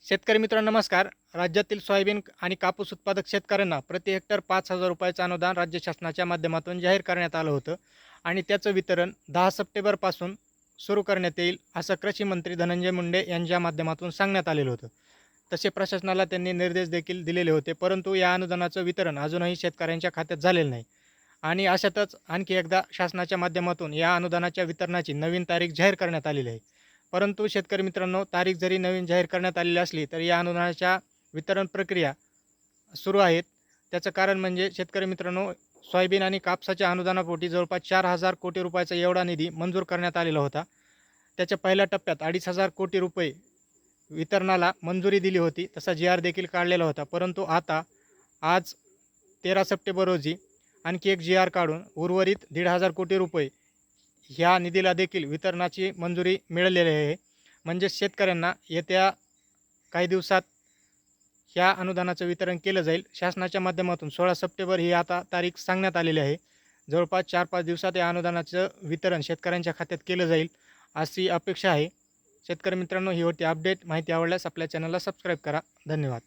शेतकरी मित्रांनो नमस्कार. राज्यातील सोयाबीन आणि कापूस उत्पादक शेतकऱ्यांना प्रति हेक्टर 5,000 रुपयाचं अनुदान राज्य शासनाच्या माध्यमातून जाहीर करण्यात आलं होतं आणि त्याचं वितरण 10 सप्टेंबरपासून सुरू करण्यात येईल, असं कृषी मंत्री धनंजय मुंडे यांच्या माध्यमातून सांगण्यात आलेलं होतं. तसे प्रशासनाला त्यांनी निर्देश देखील दिलेले होते, परंतु या अनुदानाचं वितरण अजूनही शेतकऱ्यांच्या खात्यात झालेलं नाही. आणि अशातच आणखी एकदा शासनाच्या माध्यमातून या अनुदानाच्या वितरणाची नवीन तारीख जाहीर करण्यात आलेली आहे. परंतु शेतकरी मित्रांनो, तारीख जरी नवीन जाहीर करण्यात आलेली असली तरी या अनुदानाच्या वितरण प्रक्रिया सुरू आहेत. त्याचं कारण म्हणजे शेतकरी मित्रांनो, सोयाबीन आणि कापसाच्या अनुदानापोटी जवळपास 4,000 कोटी रुपयाचा एवढा निधी मंजूर करण्यात आलेला होता. त्याच्या पहिल्या टप्प्यात 2,500 कोटी रुपये वितरणाला मंजुरी दिली होती. तसा जी-आर देखील काढलेला होता. परंतु आता आज 13 सप्टेंबर रोजी आणखी एक जी-आर काढून उर्वरित 1,500 कोटी रुपये ह्या निधीला देखील वितरणाची मंजुरी मिळालेली आहे. म्हणजेच शेतकऱ्यांना येत्या काही दिवसात ह्या अनुदानाचं वितरण केलं जाईल. शासनाच्या माध्यमातून 16 सप्टेंबर ही आता तारीख सांगण्यात आलेली आहे. जवळपास 4-5 दिवसात या अनुदानाचं वितरण शेतकऱ्यांच्या खात्यात केलं जाईल, अशी अपेक्षा आहे. शेतकरी मित्रांनो, ही होती अपडेट. माहिती आवडल्यास आपल्या चॅनलला सबस्क्राईब करा. धन्यवाद.